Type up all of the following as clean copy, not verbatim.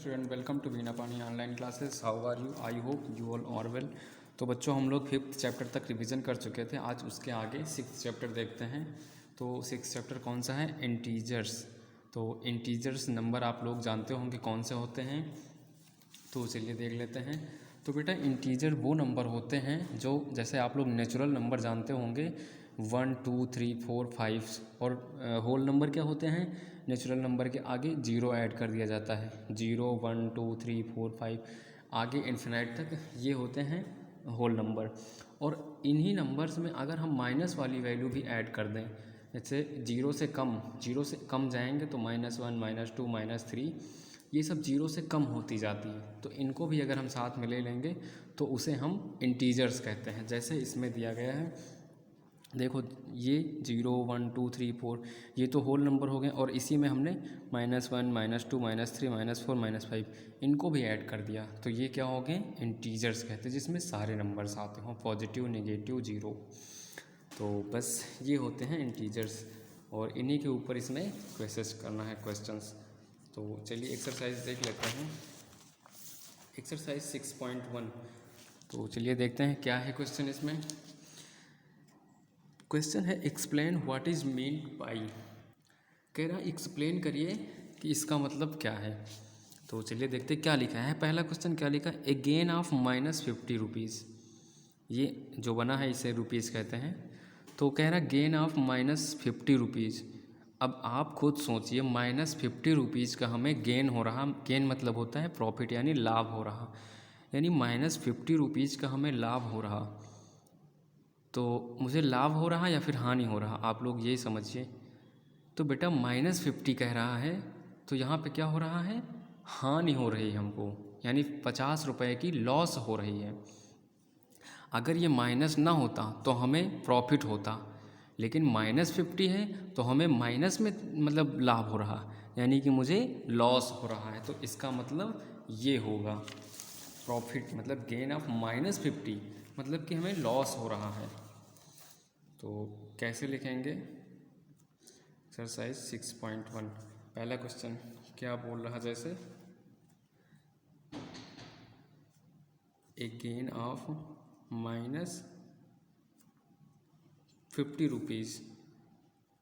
Student, welcome to Veena Pani online classes. How are you? I hope you all are well. तो बच्चों, हम लोग 5th chapter तक revision कर चुके थे। आज उसके आगे 6th चैप्टर देखते हैं। तो 6th चैप्टर कौन सा है? इंटीजर्स। तो इंटीजर्स नंबर आप लोग जानते होंगे कौन से होते हैं, तो चलिए देख लेते हैं। तो बेटा, इंटीजर वो नंबर होते हैं जो, जैसे आप लोग नेचुरल नंबर जानते होंगे 1 2 3 4 5, और होल नंबर क्या होते हैं? नेचुरल नंबर के आगे जीरो ऐड कर दिया जाता है। 0 1 2 3 4 5 आगे इन्फिनाइट तक ये होते हैं होल नंबर। और इन्हीं नंबर्स में अगर हम माइनस वाली वैल्यू भी ऐड कर दें, जैसे जीरो से कम जाएंगे तो -1 -2 -3, ये सब जीरो से कम होती जाती है। तो इनको भी अगर हम साथ में ले लेंगे तो उसे हम इंटीजर्स कहते हैं। जैसे इसमें दिया गया है, देखो ये 0 1 2 3 4 ये तो होल नंबर हो गए, और इसी में हमने -1 -2 -3 -4 -5 इनको भी ऐड कर दिया। तो ये क्या हो गए? इंटीजर्स कहते हैं, जिसमें सारे नंबर्स आते हों, पॉजिटिव, नेगेटिव, जीरो। तो बस ये होते हैं इंटीजर्स, और इन्हीं के ऊपर इसमें क्वेश्चंस करना है, क्वेश्चंस। तो चलिए एक्सरसाइज देख लेते हैं। एक्सरसाइज 6.1। तो चलिए देखते हैं क्या है क्वेश्चन इसमें। क्वेश्चन है explain what is mean by. कह रहा एक्सप्लेन करिए कि इसका मतलब क्या है। तो चलिए देखते हैं क्या लिखा है। पहला क्वेश्चन क्या लिखा है? ए गेन ऑफ -50 रुपीज़। ये जो बना है इसे रुपीज़ कहते हैं। तो कह रहा गेन ऑफ -50 रुपीज़। अब आप खुद सोचिए, -50 रुपीज़ का हमें गेन हो रहा। गेन मतलब होता है प्रॉफिट, यानी लाभ हो रहा। यानी -50 रुपीज़ का हमें लाभ हो रहा। तो मुझे लाभ हो रहा या फिर हानि हो रहा, आप लोग यही समझिए। तो बेटा -50 कह रहा है, तो यहाँ पे क्या हो रहा है? हानि हो रही है हमको, यानी 50 रुपये की लॉस हो रही है। अगर ये माइनस ना होता तो हमें प्रॉफिट होता, लेकिन -50 है तो हमें माइनस में मतलब लाभ हो रहा, यानी कि मुझे लॉस हो रहा है। तो इसका मतलब ये होगा प्रॉफिट, मतलब गेन ऑफ -50, मतलब कि हमें लॉस हो रहा है। तो कैसे लिखेंगे? एक्सरसाइज 6.1 पहला क्वेश्चन क्या बोल रहा? जैसे ए गेन ऑफ -50 रुपीज़,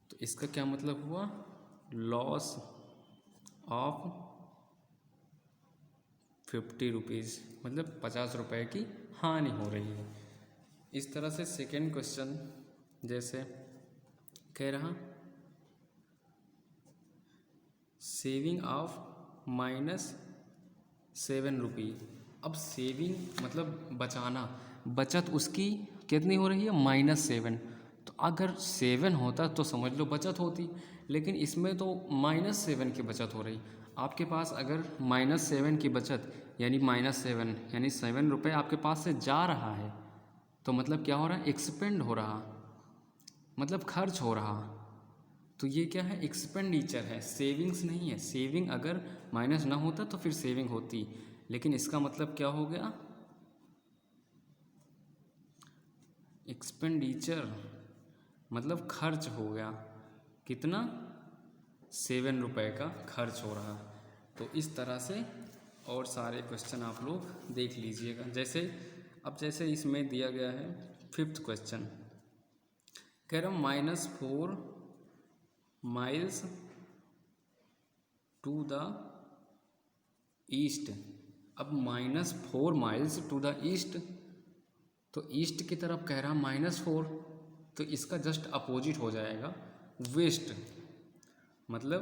तो इसका क्या मतलब हुआ? लॉस ऑफ 50 रुपीज़, मतलब 50 रुपये की हानि हो रही है। इस तरह से सेकेंड क्वेश्चन जैसे कह रहा सेविंग ऑफ -7 रुपीज़। अब सेविंग मतलब बचाना, बचत उसकी कितनी हो रही है? -7। तो अगर 7 होता तो समझ लो बचत होती, लेकिन इसमें तो -7 की बचत हो रही। आपके पास अगर -7 की बचत, यानी -7 यानी 7 रुपये आपके पास से जा रहा है, तो मतलब क्या हो रहा है? एक्सपेंड हो रहा, मतलब खर्च हो रहा। तो ये क्या है? एक्सपेंडिचर है, सेविंग्स नहीं है। सेविंग अगर माइनस ना होता तो फिर सेविंग होती, लेकिन इसका मतलब क्या हो गया? एक्सपेंडिचर, मतलब खर्च हो गया। कितना? 7 रुपये का खर्च हो रहा। तो इस तरह से और सारे क्वेश्चन आप लोग देख लीजिएगा। जैसे अब जैसे इसमें दिया गया है 5th क्वेश्चन, कह रहा -4 माइल्स टू द ईस्ट। अब -4 माइल्स टू द ईस्ट, तो ईस्ट की तरफ कह रहा -4, तो इसका जस्ट अपोजिट हो जाएगा वेस्ट। मतलब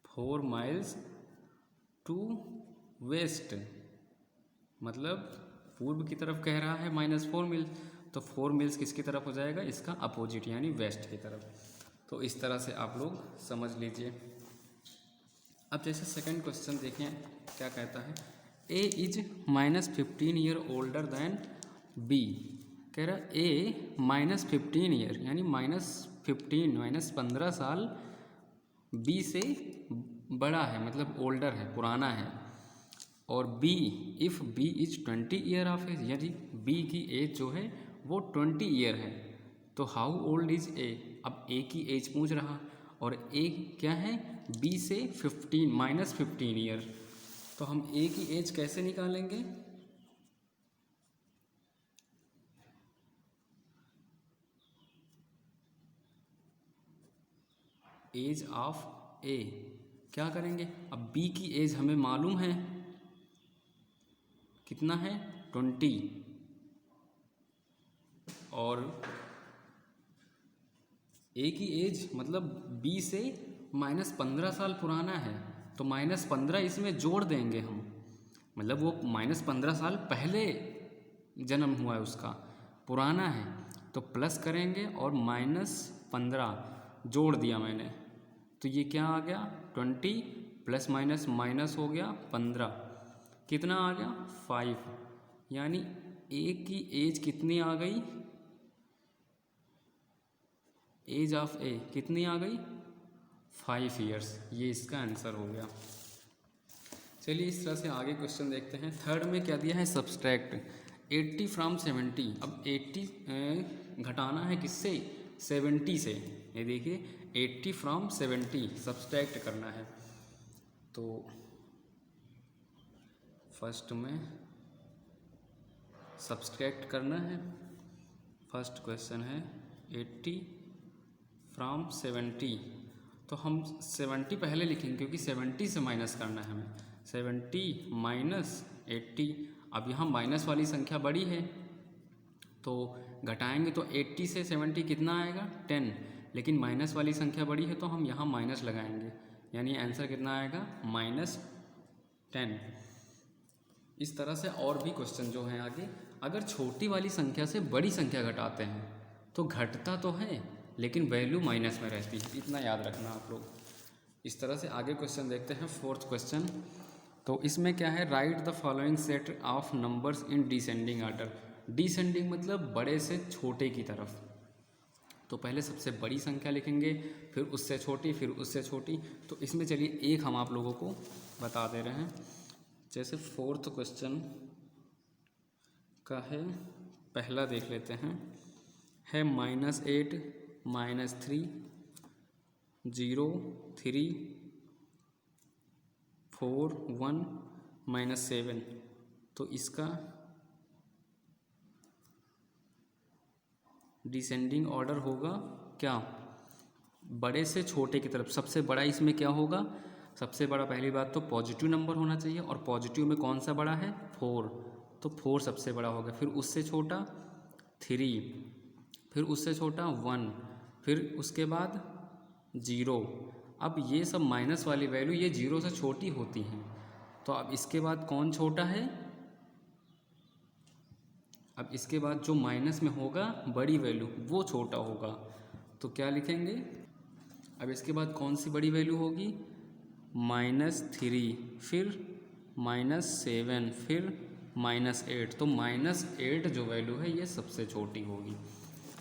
4 माइल्स टू वेस्ट, मतलब पूर्व की तरफ कह रहा है -4 मील, तो 4 मील्स किसकी तरफ हो जाएगा? इसका अपोजिट, यानी वेस्ट की तरफ। तो इस तरह से आप लोग समझ लीजिए। अब जैसे सेकंड क्वेश्चन देखें क्या कहता है। A is -15 year older than B. कह रहा ए -15 ईयर यानी -15 साल बी से बड़ा है, मतलब ओल्डर है, पुराना है। और B, if B is 20 year of age, यानी बी की एज जो है वो 20 ईयर है, तो हाउ ओल्ड इज ए। अब ए की एज पूछ रहा, और ए क्या है, बी से 15 -15 ईयर। तो हम ए की एज कैसे निकालेंगे, एज ऑफ ए क्या करेंगे, अब बी की एज हमें मालूम है कितना है 20, और ए की एज मतलब बी से -15 साल पुराना है, तो -15 इसमें जोड़ देंगे हम, मतलब वो -15 साल पहले जन्म हुआ है उसका, पुराना है, तो प्लस करेंगे और -15 जोड़ दिया मैंने, तो ये क्या आ गया 20 प्लस माइनस माइनस हो गया 15, कितना आ गया 5, यानी ए की एज कितनी आ गई, एज ऑफ ए कितनी आ गई 5 ईयर्स। ये इसका आंसर हो गया। चलिए इस तरह से आगे क्वेश्चन देखते हैं। थर्ड में क्या दिया है, सब्सट्रैक्ट 80 फ्रॉम 70। अब 80 घटाना है किससे, 70 से। ये देखिए 80 फ्रॉम 70 सब्सट्रैक्ट करना है। तो फर्स्ट में सब्सट्रैक्ट करना है। फर्स्ट क्वेश्चन है 80 फ्रॉम 70, तो हम 70 पहले लिखेंगे क्योंकि 70 से माइनस करना है हमें। 70 माइनस 80, अब यहाँ माइनस वाली संख्या बड़ी है तो घटाएंगे तो 80 से 70 कितना आएगा 10, लेकिन माइनस वाली संख्या बड़ी है तो हम यहाँ माइनस लगाएंगे, यानी आंसर कितना आएगा -10। इस तरह से और भी क्वेश्चन जो हैं आगे, अगर छोटी वाली संख्या से बड़ी संख्या घटाते हैं तो घटता तो है लेकिन वैल्यू माइनस में रहती है, इतना याद रखना आप लोग। इस तरह से आगे क्वेश्चन देखते हैं। फोर्थ क्वेश्चन, तो इसमें क्या है, right the following set of numbers in descending order. Descending मतलब बड़े से छोटे की तरफ, तो पहले सबसे बड़ी संख्या लिखेंगे, फिर उससे छोटी, फिर उससे छोटी। तो इसमें चलिए एक हम आप लोगों को बता दे रहे हैं। जैसे फोर्थ क्वेश्चन का है, पहला देख लेते हैं, है -8 -3 0 3 4 1 -7। तो इसका डिसेंडिंग ऑर्डर होगा क्या, बड़े से छोटे की तरफ। सबसे बड़ा इसमें क्या होगा, सबसे बड़ा पहली बात तो पॉजिटिव नंबर होना चाहिए, और पॉजिटिव में कौन सा बड़ा है 4, तो 4 सबसे बड़ा होगा। फिर उससे छोटा 3, फिर उससे छोटा 1, फिर उसके बाद 0। अब ये सब माइनस वाली वैल्यू ये 0 से छोटी होती हैं, तो अब इसके बाद कौन छोटा है, अब इसके बाद जो माइनस में होगा बड़ी वैल्यू वो छोटा होगा, तो क्या लिखेंगे। अब इसके बाद कौन सी बड़ी वैल्यू होगी, -3, फिर -7, फिर -8। तो -8 जो वैल्यू है ये सबसे छोटी होगी।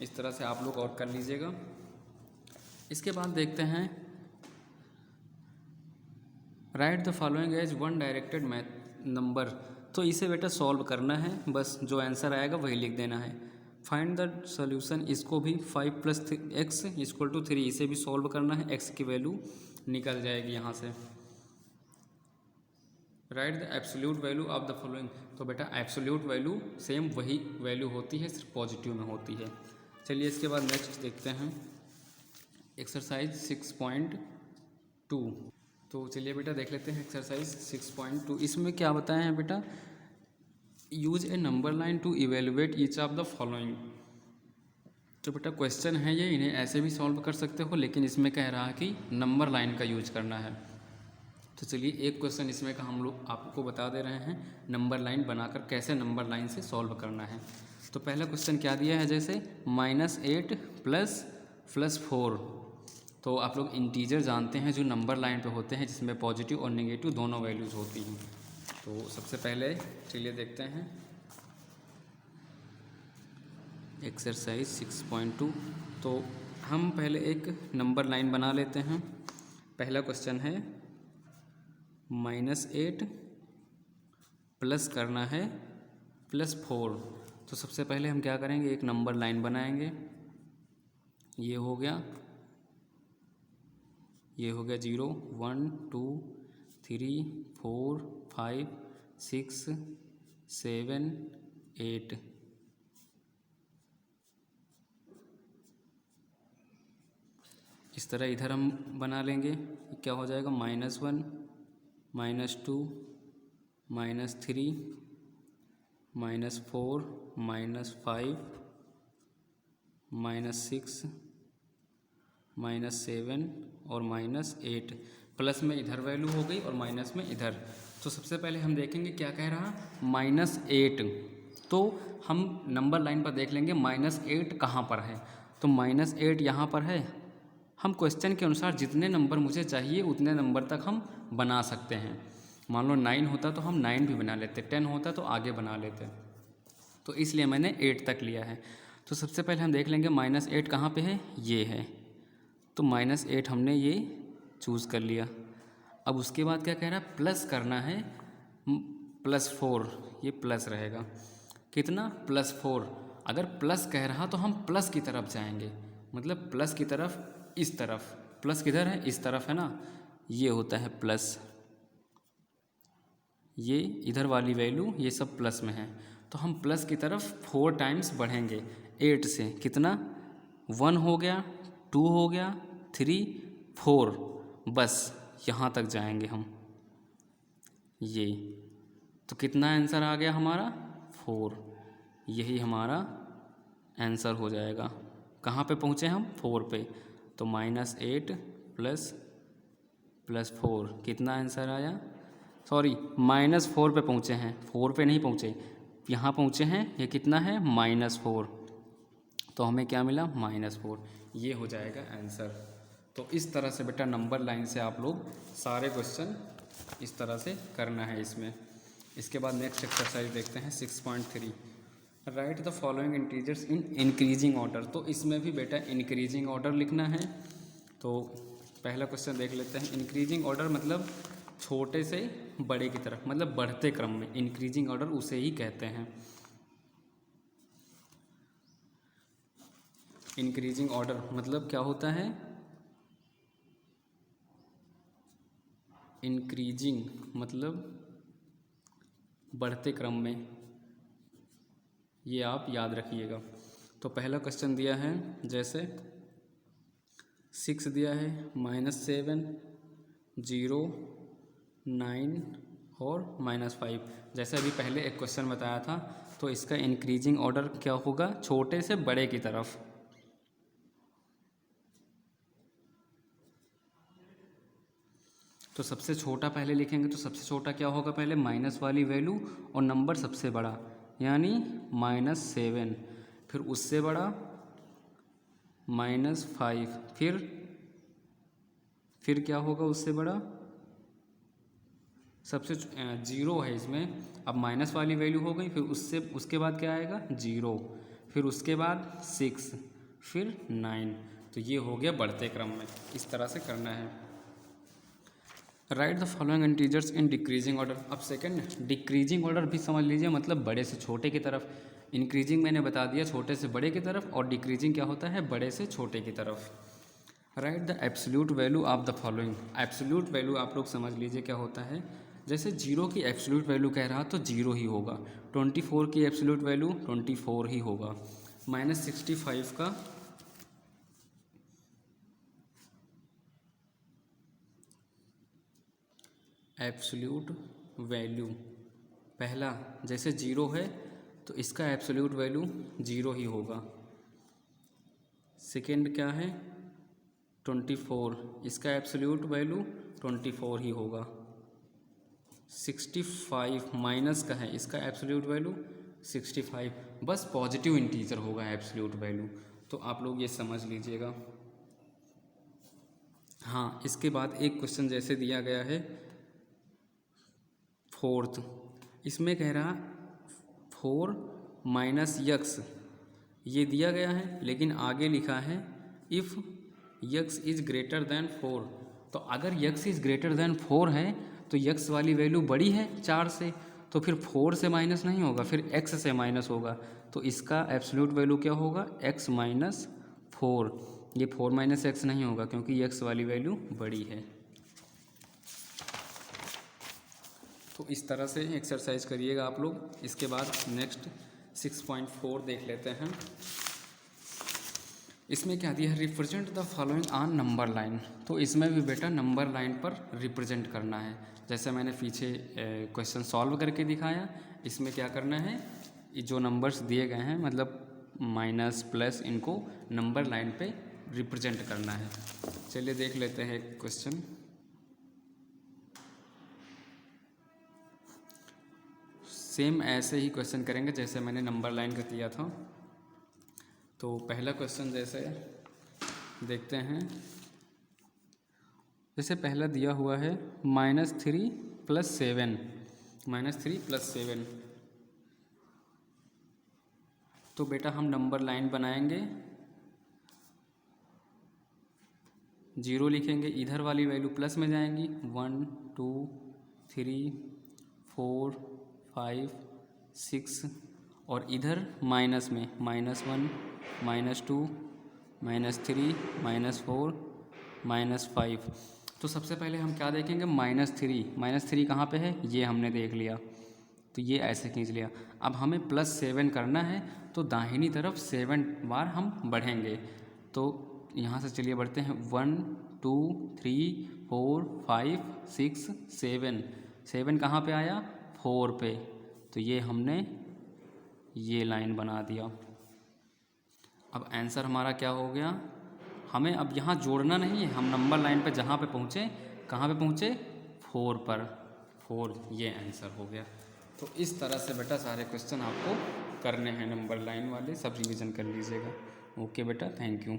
इस तरह से आप लोग और कर लीजिएगा। इसके बाद देखते हैं, write the following as one directed math number. तो इसे बेटा सॉल्व करना है, बस जो आंसर आएगा वही लिख देना है। फाइंड द सोल्यूशन, इसको भी 5 + x = 3, इसे भी सॉल्व करना है, x की वैल्यू निकल जाएगी यहाँ से। Right the absolute value of the following. तो बेटा एब्सोल्यूट वैल्यू सेम वही वैल्यू होती है, सिर्फ पॉजिटिव में होती है। चलिए इसके बाद नेक्स्ट देखते हैं, एक्सरसाइज 6.2। तो चलिए बेटा देख लेते हैं एक्सरसाइज 6.2। इसमें क्या बताया है बेटा, use a number line to evaluate each of the following. तो बेटा क्वेश्चन है ये, इन्हें ऐसे भी सॉल्व कर सकते हो, लेकिन इसमें कह रहा है कि नंबर लाइन का यूज करना है। तो चलिए एक क्वेश्चन इसमें का हम लोग आपको बता दे रहे हैं, नंबर लाइन बनाकर कैसे नंबर लाइन से सॉल्व करना है। तो पहला क्वेश्चन क्या दिया है, जैसे -8 + 4। तो आप लोग इंटीजर जानते हैं जो नंबर लाइन पे होते हैं, जिसमें पॉजिटिव और नेगेटिव दोनों वैल्यूज़ होती हैं। तो सबसे पहले चलिए देखते हैं एक्सरसाइज 6.2। तो हम पहले एक नंबर लाइन बना लेते हैं। पहला क्वेश्चन है -8 प्लस करना है +4। तो सबसे पहले हम क्या करेंगे, एक नंबर लाइन बनाएंगे। ये हो गया ये हो गया 0 1 2 3 4 5 6 7 8। इस तरह इधर हम बना लेंगे, क्या हो जाएगा -1 -2 -3 -4 -5 -6 -7 और -8। प्लस में इधर वैल्यू हो गई और माइनस में इधर। तो सबसे पहले हम देखेंगे क्या कह रहा, -8। तो हम नंबर लाइन पर देख लेंगे -8 कहाँ पर है। तो -8 यहाँ पर है। हम क्वेश्चन के अनुसार जितने नंबर मुझे चाहिए उतने नंबर तक हम बना सकते हैं। मान लो 9 होता तो हम 9 भी बना लेते, 10 होता तो आगे बना लेते। तो इसलिए मैंने 8 तक लिया है। तो सबसे पहले हम देख लेंगे -8 कहाँ पे है, ये है। तो -8 हमने ये चूज़ कर लिया। अब उसके बाद क्या कह रहा है, प्लस करना है +4, ये प्लस रहेगा। कितना, +4। अगर प्लस कह रहा तो हम प्लस की तरफ जाएंगे, मतलब प्लस की तरफ, इस तरफ। प्लस किधर है, इस तरफ है ना, ये होता है प्लस। ये इधर वाली वैल्यू ये सब प्लस में है, तो हम प्लस की तरफ 4 टाइम्स बढ़ेंगे 8 से। कितना, 1 हो गया, 2 हो गया, 3 4, बस यहाँ तक जाएंगे हम। ये तो कितना आंसर आ गया हमारा, 4। यही हमारा आंसर हो जाएगा। कहाँ पे पहुँचे हम, 4 पे। तो -8 प्लस 4 कितना आंसर आया, सॉरी -4 पे पहुँचे हैं, 4 पे नहीं पहुँचे, यहाँ पहुँचे हैं। ये कितना है, -4। तो हमें क्या मिला, -4। ये हो जाएगा आंसर। तो इस तरह से बेटा नंबर लाइन से आप लोग सारे क्वेश्चन इस तरह से करना है इसमें। इसके बाद नेक्स्ट एक्सरसाइज देखते हैं 6.3, right the following integers in increasing order. तो इसमें भी बेटा इंक्रीजिंग ऑर्डर लिखना है। तो पहला क्वेश्चन देख लेते हैं। इंक्रीजिंग ऑर्डर मतलब छोटे से बड़े की तरफ, मतलब बढ़ते क्रम में इंक्रीजिंग ऑर्डर उसे ही कहते हैं। इंक्रीजिंग ऑर्डर मतलब क्या होता है, इंक्रीजिंग मतलब बढ़ते क्रम में, ये आप याद रखिएगा। तो पहला क्वेश्चन दिया है, जैसे 6 दिया है, -7 0 9 और -5। जैसे अभी पहले एक क्वेश्चन बताया था, तो इसका इंक्रीजिंग ऑर्डर क्या होगा, छोटे से बड़े की तरफ। तो सबसे छोटा पहले लिखेंगे, तो सबसे छोटा क्या होगा, पहले माइनस वाली वैल्यू और नंबर सबसे बड़ा, यानी -7। फिर उससे बड़ा -5, फिर क्या होगा उससे बड़ा, सबसे 0 है इसमें। अब माइनस वाली वैल्यू हो गई, फिर उसके बाद क्या आएगा, 0, फिर उसके बाद 6, फिर 9। तो ये हो गया बढ़ते क्रम में। इस तरह से करना है। Right the following integers in decreasing order. अब सेकंड डिक्रीजिंग ऑर्डर भी समझ लीजिए, मतलब बड़े से छोटे की तरफ। इंक्रीजिंग मैंने बता दिया छोटे से बड़े की तरफ, और डिक्रीजिंग क्या होता है, बड़े से छोटे की तरफ। Right the absolute value of the following. Absolute value आप लोग समझ लीजिए क्या होता है। जैसे 0 की एब्सोल्यूट वैल्यू कह रहा तो 0 ही होगा। 24 की एब्सोल्यूट वैल्यू 24 ही होगा। -65 का एब्सोल्यूट वैल्यू पहला, जैसे 0 है तो इसका एब्सोल्यूट वैल्यू 0 ही होगा। सेकेंड क्या है, 24, इसका एब्सोल्यूट वैल्यू 24 ही होगा। 65 माइनस का है, इसका एब्सोल्यूट वैल्यू 65। बस पॉजिटिव इंटीजर होगा एब्सोल्यूट वैल्यू। तो आप लोग ये समझ लीजिएगा। हाँ, इसके बाद एक क्वेश्चन जैसे दिया गया है 4th, इसमें कह रहा 4 माइनस यक्स, ये दिया गया है, लेकिन आगे लिखा है if x is greater than 4। तो अगर यक्स इज़ ग्रेटर दैन 4 है तो यक्स वाली वैल्यू बड़ी है 4 से, तो फिर 4 से माइनस नहीं होगा, फिर x से माइनस होगा। तो इसका एब्सोल्यूट वैल्यू क्या होगा, x - 4, ये 4 माइनस एक्स नहीं होगा क्योंकि एक्स वाली वैल्यू बड़ी है। तो इस तरह से एक्सरसाइज करिएगा आप लोग। इसके बाद नेक्स्ट 6.4 देख लेते हैं। इसमें क्या दिया है, represent the following on number line. तो इसमें भी बेटा नंबर लाइन पर रिप्रेजेंट करना है। जैसे मैंने पीछे क्वेश्चन सॉल्व करके दिखाया, इसमें क्या करना है, ये जो नंबर्स दिए गए हैं मतलब माइनस प्लस, इनको नंबर लाइन पे रिप्रेजेंट करना है। चलिए देख लेते हैं क्वेश्चन। सेम ऐसे ही क्वेश्चन करेंगे जैसे मैंने नंबर लाइन का किया था। तो पहला क्वेश्चन जैसे देखते हैं, जैसे पहला दिया हुआ है -3 + 7, -3 + 7। तो बेटा हम नंबर लाइन बनाएंगे, 0 लिखेंगे, इधर वाली वैल्यू प्लस में जाएंगी, 1 2 3 4 5 6, और इधर माइनस में -1 -2 -3 -4 -5। तो सबसे पहले हम क्या देखेंगे, -3 कहाँ पे है, ये हमने देख लिया, तो ये ऐसे खींच लिया। अब हमें +7 करना है, तो दाहिनी तरफ 7 बार हम बढ़ेंगे। तो यहाँ से चलिए बढ़ते हैं, 1 2 3 4 5 6 7। 7 कहाँ पे आया, 4 पे, तो ये हमने ये लाइन बना दिया। अब आंसर हमारा क्या हो गया, हमें अब यहाँ जोड़ना नहीं है, हम नंबर लाइन पे जहाँ पे पहुँचे, कहाँ पे पहुँचे, 4 पर, 4, ये आंसर हो गया। तो इस तरह से बेटा सारे क्वेश्चन आपको करने हैं नंबर लाइन वाले, सब रिवीजन कर लीजिएगा। ओके बेटा, थैंक यू।